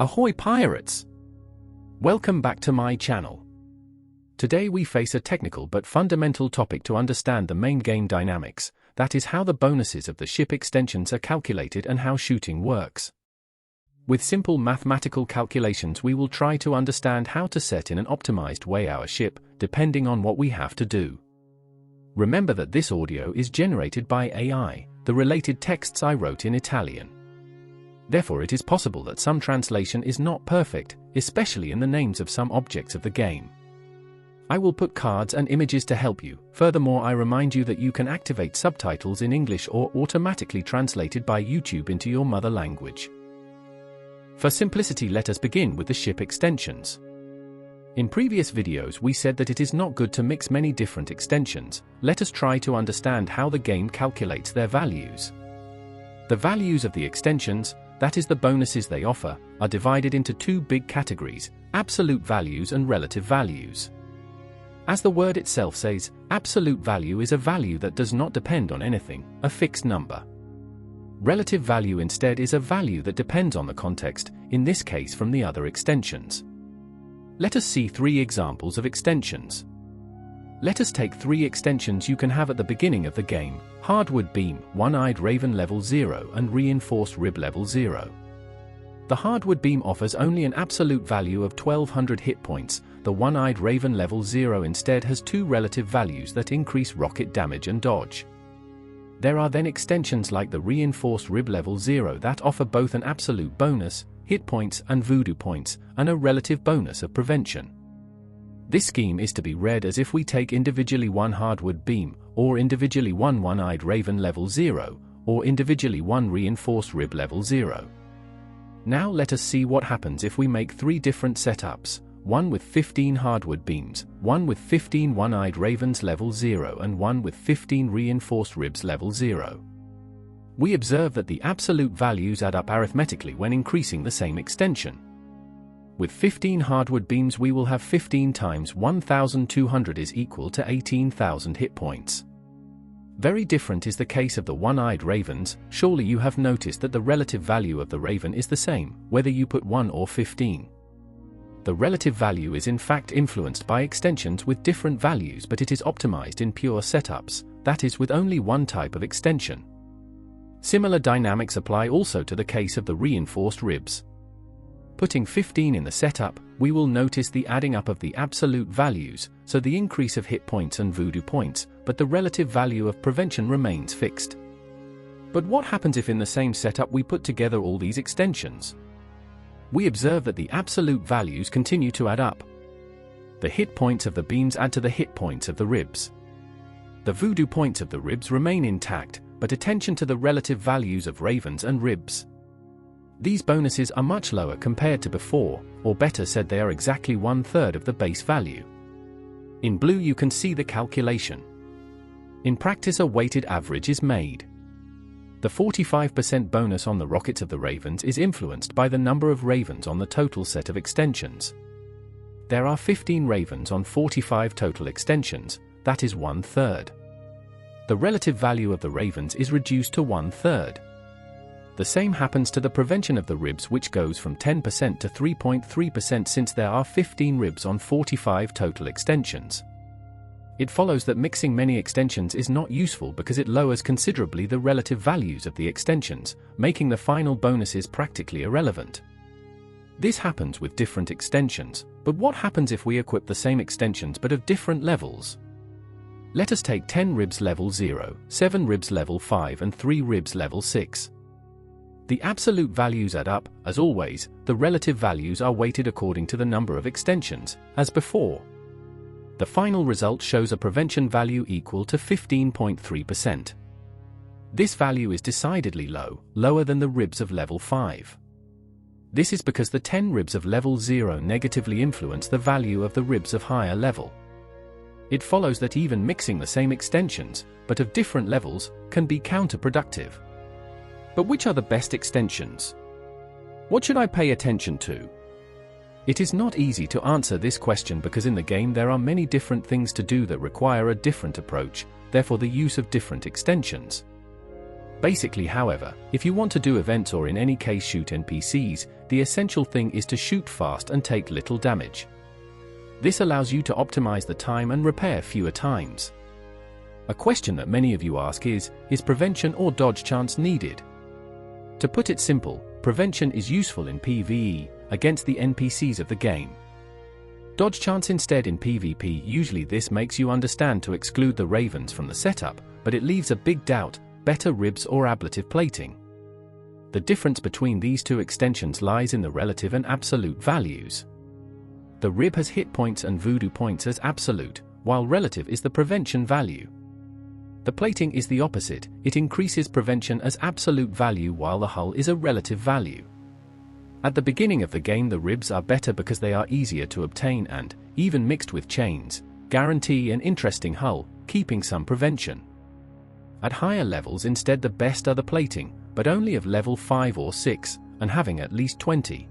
Ahoy pirates! Welcome back to my channel. Today we face a technical but fundamental topic to understand the main game dynamics, that is how the bonuses of the ship extensions are calculated and how shooting works. With simple mathematical calculations we will try to understand how to set in an optimized way our ship, depending on what we have to do. Remember that this audio is generated by AI, the related texts I wrote in Italian. Therefore it is possible that some translation is not perfect, especially in the names of some objects of the game. I will put cards and images to help you. Furthermore, I remind you that you can activate subtitles in English or automatically translated by YouTube into your mother language. For simplicity, let us begin with the ship extensions. In previous videos we said that it is not good to mix many different extensions. Let us try to understand how the game calculates their values. The values of the extensions, that is the bonuses they offer, are divided into two big categories: absolute values and relative values. As the word itself says, absolute value is a value that does not depend on anything, a fixed number. Relative value instead is a value that depends on the context, in this case from the other extensions. Let us see three examples of extensions. Let us take three extensions you can have at the beginning of the game: Hardwood Beam, One-Eyed Raven level 0 and Reinforced Rib level 0. The Hardwood Beam offers only an absolute value of 1200 hit points. The One-Eyed Raven level 0 instead has two relative values that increase rocket damage and dodge. There are then extensions like the Reinforced Rib level 0 that offer both an absolute bonus, hit points and voodoo points, and a relative bonus of prevention. This scheme is to be read as if we take individually one Hardwood Beam, or individually one One-Eyed Raven level 0, or individually one Reinforced Rib level 0. Now let us see what happens if we make three different setups, one with 15 Hardwood Beams, one with 15 One-Eyed Ravens level 0 and one with 15 Reinforced Ribs level 0. We observe that the absolute values add up arithmetically when increasing the same extension. With 15 Hardwood Beams we will have 15 times 1200 is equal to 18,000 hit points. Very different is the case of the One-Eyed Ravens. Surely you have noticed that the relative value of the Raven is the same, whether you put 1 or 15. The relative value is in fact influenced by extensions with different values, but it is optimized in pure setups, that is with only one type of extension. Similar dynamics apply also to the case of the Reinforced Ribs. Putting 15 in the setup, we will notice the adding up of the absolute values, so the increase of hit points and voodoo points, but the relative value of prevention remains fixed. But what happens if in the same setup we put together all these extensions? We observe that the absolute values continue to add up. The hit points of the beams add to the hit points of the ribs. The voodoo points of the ribs remain intact, but attention to the relative values of ravens and ribs. These bonuses are much lower compared to before, or better said, they are exactly 1/3 of the base value. In blue you can see the calculation. In practice a weighted average is made. The 45% bonus on the rockets of the ravens is influenced by the number of ravens on the total set of extensions. There are 15 ravens on 45 total extensions, that is 1/3. The relative value of the ravens is reduced to 1/3. The same happens to the prevention of the ribs, which goes from 10% to 3.3% since there are 15 ribs on 45 total extensions. It follows that mixing many extensions is not useful because it lowers considerably the relative values of the extensions, making the final bonuses practically irrelevant. This happens with different extensions, but what happens if we equip the same extensions but of different levels? Let us take 10 ribs level 0, 7 ribs level 5 and 3 ribs level 6. The absolute values add up. As always, the relative values are weighted according to the number of extensions, as before. The final result shows a prevention value equal to 15.3%. This value is decidedly low, lower than the ribs of level 5. This is because the 10 ribs of level 0 negatively influence the value of the ribs of higher level. It follows that even mixing the same extensions, but of different levels, can be counterproductive. But which are the best extensions? What should I pay attention to? It is not easy to answer this question because in the game there are many different things to do that require a different approach, therefore the use of different extensions. Basically, however, if you want to do events or in any case shoot NPCs, the essential thing is to shoot fast and take little damage. This allows you to optimize the time and repair fewer times. A question that many of you ask is prevention or dodge chance needed? To put it simple, prevention is useful in PvE, against the NPCs of the game. Dodge chance instead in PvP. Usually this makes you understand to exclude the ravens from the setup, but it leaves a big doubt: better ribs or ablative plating. The difference between these two extensions lies in the relative and absolute values. The rib has hit points and voodoo points as absolute, while relative is the prevention value. The plating is the opposite, it increases prevention as absolute value while the hull is a relative value. At the beginning of the game the ribs are better because they are easier to obtain and, even mixed with chains, guarantee an interesting hull, keeping some prevention. At higher levels instead the best are the plating, but only of level 5 or 6, and having at least 20.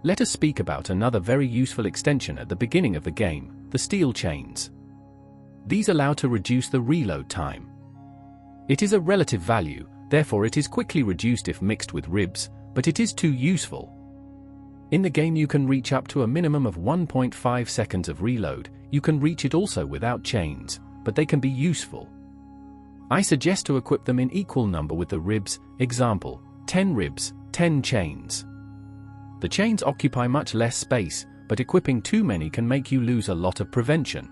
Let us speak about another very useful extension at the beginning of the game, the steel chains. These allow to reduce the reload time. It is a relative value, therefore it is quickly reduced if mixed with ribs, but it is too useful. In the game you can reach up to a minimum of 1.5 seconds of reload. You can reach it also without chains, but they can be useful. I suggest to equip them in equal number with the ribs, example, 10 ribs, 10 chains. The chains occupy much less space, but equipping too many can make you lose a lot of prevention.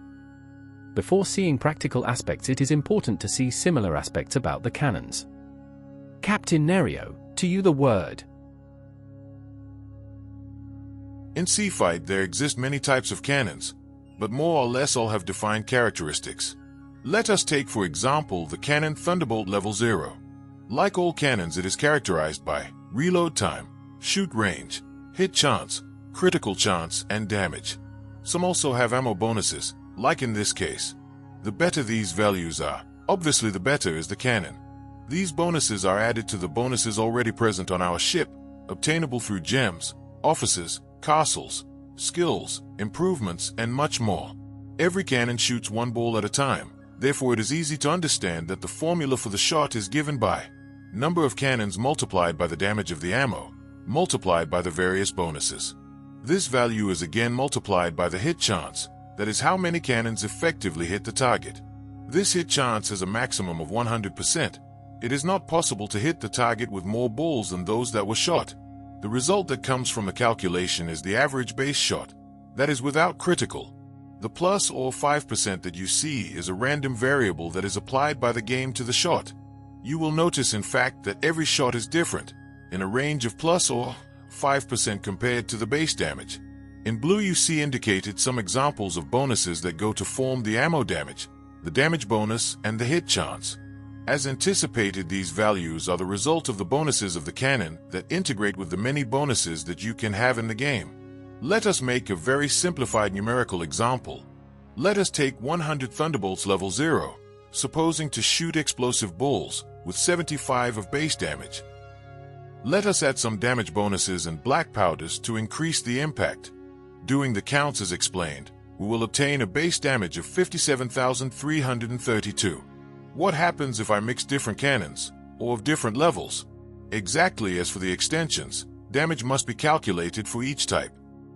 Before seeing practical aspects it is important to see similar aspects about the cannons. Captain Nerio, to you the word. In Seafight there exist many types of cannons, but more or less all have defined characteristics. Let us take for example the cannon Thunderbolt level 0. Like all cannons it is characterized by reload time, shoot range, hit chance, critical chance, and damage. Some also have ammo bonuses, like in this case. The better these values are, obviously the better is the cannon. These bonuses are added to the bonuses already present on our ship, obtainable through gems, offices, castles, skills, improvements, and much more. Every cannon shoots one ball at a time, therefore it is easy to understand that the formula for the shot is given by number of cannons multiplied by the damage of the ammo, multiplied by the various bonuses. This value is again multiplied by the hit chance, that is how many cannons effectively hit the target. This hit chance is a maximum of 100%. It is not possible to hit the target with more balls than those that were shot. The result that comes from the calculation is the average base shot, that is without critical. The plus or 5% that you see is a random variable that is applied by the game to the shot. You will notice in fact that every shot is different, in a range of plus or 5% compared to the base damage. In blue you see indicated some examples of bonuses that go to form the ammo damage, the damage bonus, and the hit chance. As anticipated, these values are the result of the bonuses of the cannon that integrate with the many bonuses that you can have in the game. Let us make a very simplified numerical example. Let us take 100 Thunderbolts level 0, supposing to shoot explosive balls with 75 of base damage. Let us add some damage bonuses and black powders to increase the impact. Doing the counts as explained, we will obtain a base damage of 57,332. What happens if I mix different cannons, or of different levels? Exactly as for the extensions, damage must be calculated for each type.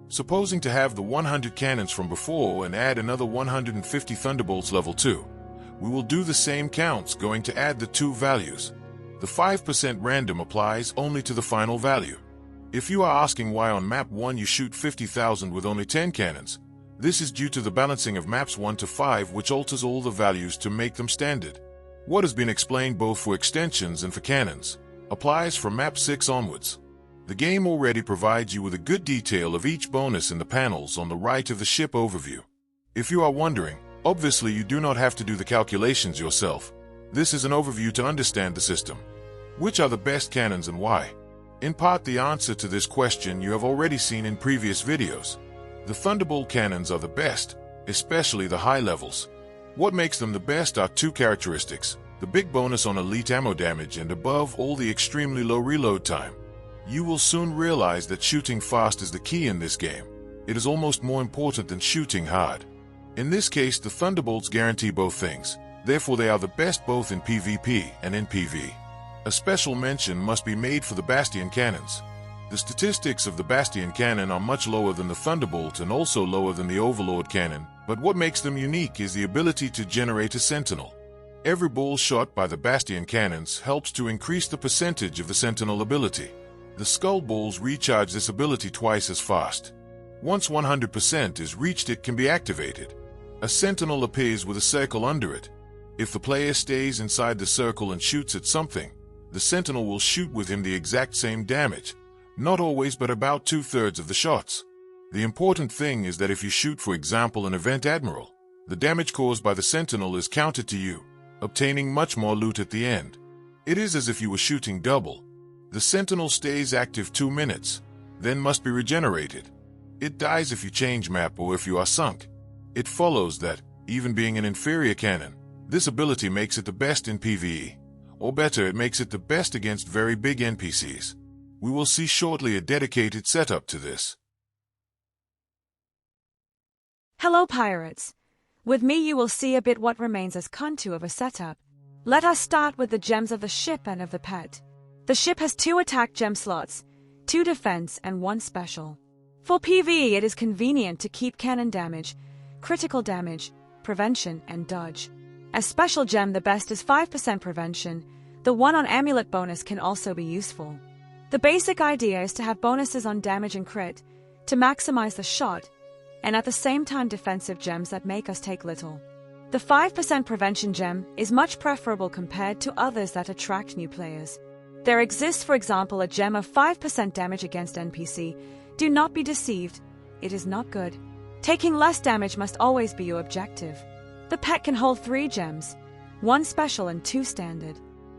Supposing to have the 100 cannons from before and add another 150 Thunderbolts level 2, we will do the same counts going to add the two values. The 5% random applies only to the final value. If you are asking why on map 1 you shoot 50,000 with only 10 cannons, this is due to the balancing of maps 1 to 5, which alters all the values to make them standard. What has been explained both for extensions and for cannons applies from map 6 onwards. The game already provides you with a good detail of each bonus in the panels on the right of the ship overview. If you are wondering, obviously you do not have to do the calculations yourself. This is an overview to understand the system. Which are the best cannons and why? In part, the answer to this question you have already seen in previous videos. The Thunderbolt cannons are the best, especially the high levels. What makes them the best are two characteristics: the big bonus on elite ammo damage and above all the extremely low reload time. You will soon realize that shooting fast is the key in this game. It is almost more important than shooting hard. In this case, the Thunderbolts guarantee both things, therefore they are the best both in PvP and in PvE. A special mention must be made for the Bastion cannons. The statistics of the Bastion cannon are much lower than the Thunderbolt and also lower than the Overlord cannon, but what makes them unique is the ability to generate a sentinel. Every ball shot by the Bastion cannons helps to increase the percentage of the sentinel ability. The skull balls recharge this ability twice as fast. Once 100% is reached, it can be activated. A sentinel appears with a circle under it. If the player stays inside the circle and shoots at something, the sentinel will shoot with him the exact same damage. Not always, but about 2/3 of the shots. The important thing is that if you shoot, for example, an event admiral, the damage caused by the sentinel is counted to you, obtaining much more loot at the end. It is as if you were shooting double. The sentinel stays active 2 minutes, then must be regenerated. It dies if you change map or if you are sunk. It follows that, even being an inferior cannon, this ability makes it the best in PvE. Or better, it makes it the best against very big NPCs. We will see shortly a dedicated setup to this. Hello pirates! With me you will see a bit what remains as contour of a setup. Let us start with the gems of the ship and of the pet. The ship has 2 attack gem slots, 2 defense and 1 special. For PvE it is convenient to keep cannon damage, critical damage, prevention and dodge. As special gem the best is 5% prevention. The one on amulet bonus can also be useful. The basic idea is to have bonuses on damage and crit, to maximize the shot, and at the same time defensive gems that make us take little. The 5% prevention gem is much preferable compared to others that attract new players. There exists, for example, a gem of 5% damage against NPC. Do not be deceived, it is not good. Taking less damage must always be your objective. The pet can hold 3 gems, 1 special and 2 standard.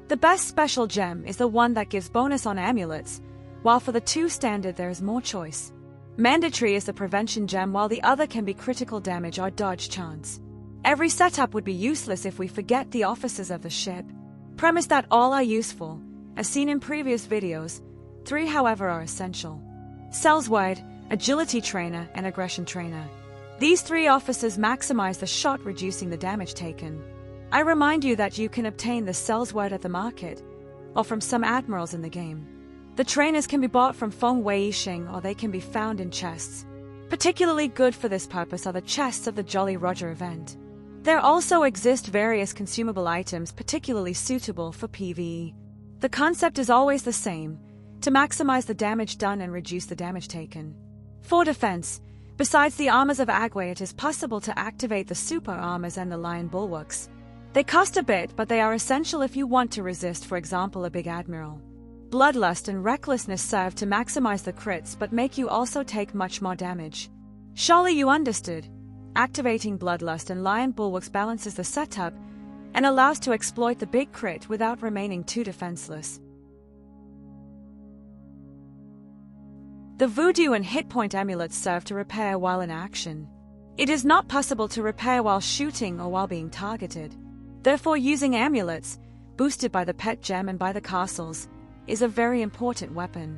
The best special gem is the one that gives bonus on amulets, while for the 2 standard there is more choice. Mandatory is the prevention gem, while the other can be critical damage or dodge chance. Every setup would be useless if we forget the officers of the ship. Premise that all are useful, as seen in previous videos. 3 however are essential. Cells wide, agility trainer and aggression trainer. These 3 officers maximize the shot, reducing the damage taken. I remind you that you can obtain the cells wide at the market, or from some admirals in the game. The trainers can be bought from Feng Wei Yixing, or they can be found in chests. Particularly good for this purpose are the chests of the Jolly Roger event. There also exist various consumable items particularly suitable for PvE. The concept is always the same, to maximize the damage done and reduce the damage taken. For defense, besides the armors of Ahoy, it is possible to activate the super armors and the lion bulwarks. They cost a bit, but they are essential if you want to resist, for example, a big admiral. Bloodlust and recklessness serve to maximize the crits but make you also take much more damage. Surely you understood. Activating Bloodlust and Lion Bulwarks balances the setup and allows to exploit the big crit without remaining too defenseless. The Voodoo and Hit Point amulets serve to repair while in action. It is not possible to repair while shooting or while being targeted. Therefore, using amulets, boosted by the pet gem and by the castles, is a very important weapon.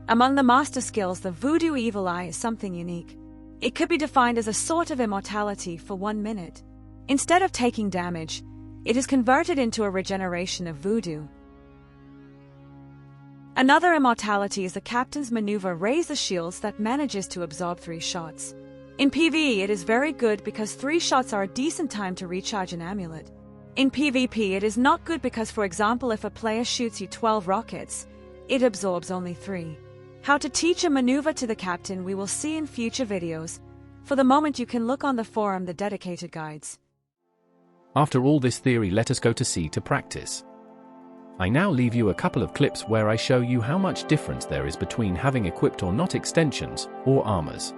Among the master skills, the Voodoo Evil Eye is something unique. It could be defined as a sort of immortality for 1 minute. Instead of taking damage, it is converted into a regeneration of voodoo. Another immortality is the Captain's Maneuver Raise the Shields that manages to absorb 3 shots. In PvE it is very good because 3 shots are a decent time to recharge an amulet. In PvP it is not good because, for example, if a player shoots you 12 rockets, it absorbs only 3. How to teach a maneuver to the captain we will see in future videos. For the moment you can look on the forum the dedicated guides. After all this theory, let us go to sea to practice. I now leave you a couple of clips where I show you how much difference there is between having equipped or not extensions, or armors.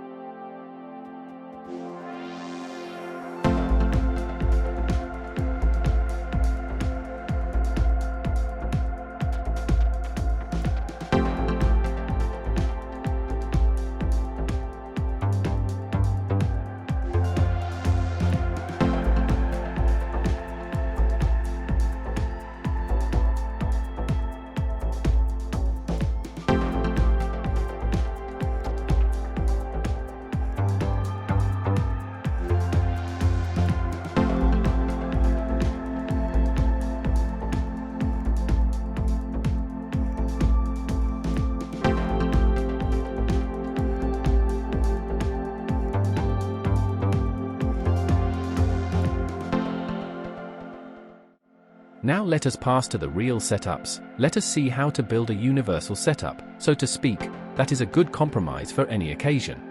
Now let us pass to the real setups. Let us see how to build a universal setup, so to speak, that is a good compromise for any occasion.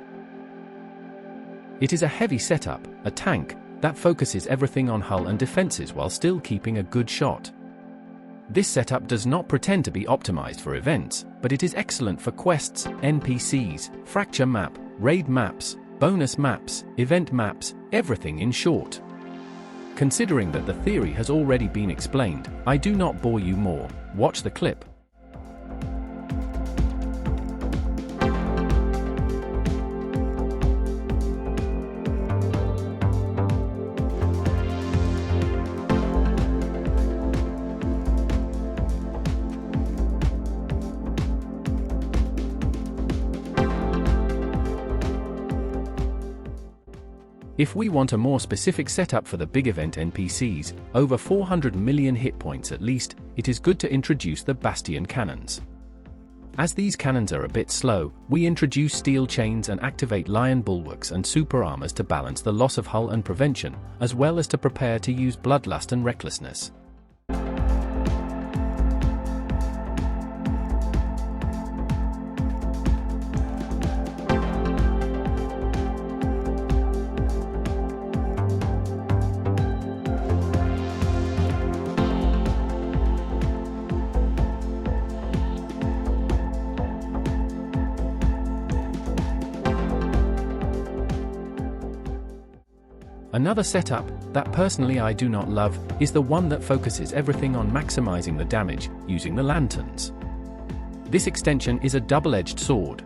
It is a heavy setup, a tank, that focuses everything on hull and defenses while still keeping a good shot. This setup does not pretend to be optimized for events, but it is excellent for quests, NPCs, fracture map, raid maps, bonus maps, event maps, everything in short. Considering that the theory has already been explained, I do not bore you more. Watch the clip. If we want a more specific setup for the big event NPCs, over 400 million hit points at least, it is good to introduce the Bastion cannons. As these cannons are a bit slow, we introduce steel chains and activate lion bulwarks and super armors to balance the loss of hull and prevention, as well as to prepare to use bloodlust and recklessness. Another setup, that personally I do not love, is the one that focuses everything on maximizing the damage, using the lanterns. This extension is a double-edged sword.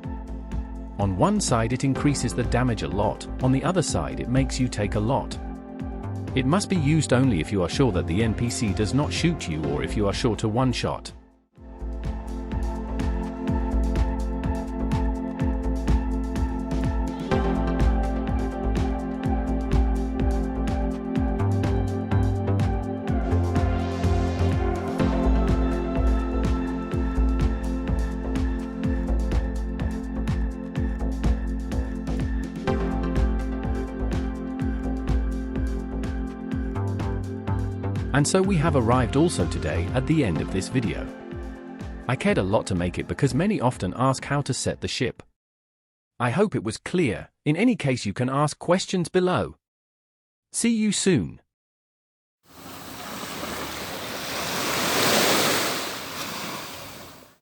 On one side it increases the damage a lot, on the other side it makes you take a lot. It must be used only if you are sure that the NPC does not shoot you or if you are sure to one-shot. And so we have arrived also today at the end of this video. I cared a lot to make it because many often ask how to set the ship. I hope it was clear. In any case you can ask questions below. See you soon.